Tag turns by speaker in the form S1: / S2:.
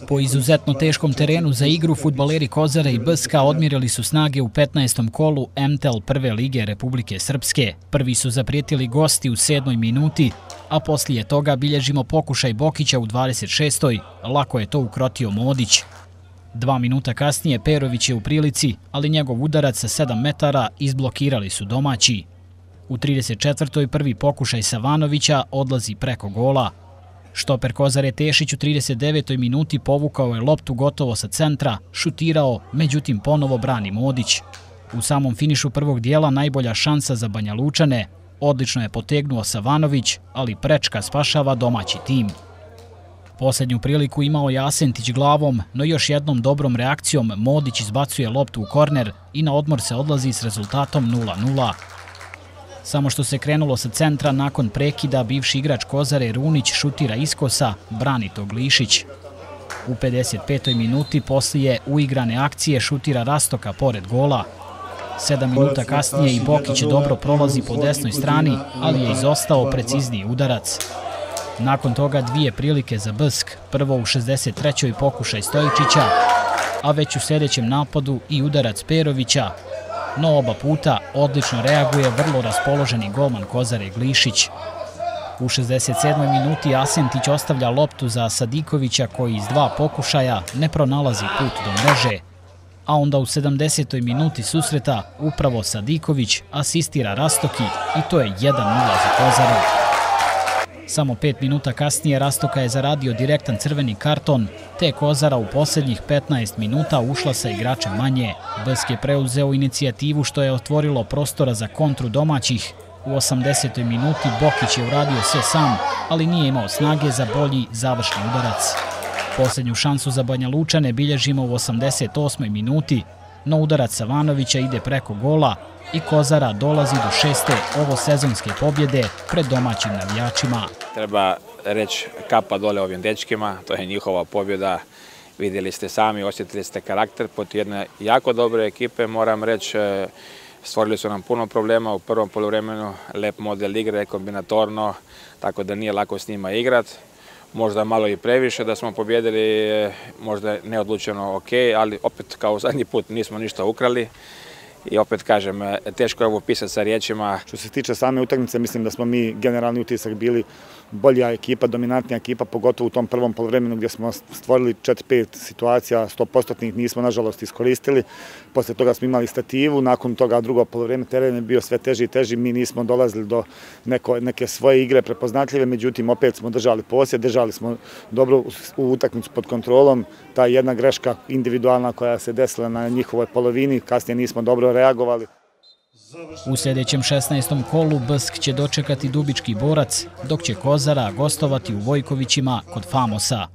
S1: Po izuzetno teškom terenu za igru, fudbaleri Kozare i BSK odmjerili su snage u 15. kolu MTEL prve lige Republike Srpske. Prvi su zaprijetili gosti u 7. minuti, a poslije toga bilježimo pokušaj Bokića u 26. Lako je to ukrotio Modić. 2 minuta kasnije Perović je u prilici, ali njegov udarac sa 7 metara izblokirali su domaći. U 34. prvi pokušaj Savanovića odlazi preko gola. Štoper Kozare Tešić u 39. minuti povukao je loptu gotovo sa centra, šutirao, međutim ponovo brani Modić. U samom finišu prvog dijela najbolja šansa za Banjalučane. Odlično je potegnuo Savanović, ali prečka spašava domaći tim. Posljednju priliku imao je Asentić glavom, no još jednom dobrom reakcijom Modić izbacuje loptu u korner i na odmor se odlazi s rezultatom 0:0. Samo što se krenulo sa centra, nakon prekida bivši igrač Kozare Runić šutira iskosa, brani to Glišić. U 55. minuti poslije uigrane akcije šutira Rastoka pored gola. 7 minuta kasnije i Bokić dobro prolazi po desnoj strani, ali je izostao precizniji udarac. Nakon toga dvije prilike za BSK, prvo u 63. pokušaj Stojičića, a već u sljedećem napadu i udarac Perovića, no oba puta odlično reaguje vrlo raspoloženi golman Kozare Glišić. U 67. minuti Asentić ostavlja loptu za Sadikovića koji iz 2 pokušaja ne pronalazi put do mreže, a onda u 70. minuti susreta upravo Sadiković asistira Rastoki i to je 1:0 za Kozaru. Samo 5 minuta kasnije Rastoka je zaradio direktan crveni karton, te Kozara u posljednjih 15 minuta ušla sa igračem manje. BSK je preuzeo inicijativu što je otvorilo prostora za kontru domaćih. U 80. minuti Bokić je uradio sve sam, ali nije imao snage za bolji završni udarac. Posljednju šansu za Banjalučane bilježimo u 88. minuti, no udarac Savanovića ide preko gola i Kozara dolazi do 6. ovosezonske pobjede pred domaćim navijačima.
S2: Treba reći kapa dole ovim dečkima, to je njihova pobjeda. Vidjeli ste sami, osjetili ste karakter protiv jedne jako dobre ekipe, moram reći. Stvorili su nam puno problema u prvom poluvremenu, lep model igre, kombinatorno, tako da nije lako s njima igrati. Možda malo i previše da smo pobjedili, možda neodlučeno ok, ali opet kao zadnji put nismo ništa ukrali. I opet kažem, teško je ovo pisati sa riječima.
S3: Što se tiče same utakmice, mislim da smo mi generalni utisak bili bolja ekipa, dominantnija ekipa, pogotovo u tom prvom poluvremenu gdje smo stvorili 4-5 situacija, 100% nismo nažalost iskoristili. Poslije toga smo imali stativu, nakon toga drugo poluvreme teren je bio sve teži i teži, mi nismo dolazili do neke svoje igre prepoznatljive, međutim opet smo držali posjed, držali smo dobro u utakmicu pod kontrolom. Ta jedna greška individualna koja se desila na njihovoj polovini, kasnije nismo dobro reagovali.
S1: U sljedećem 16. kolu BSK će dočekati Dubički Borac, dok će Kozara gostovati u Vojkovićima kod Famosa.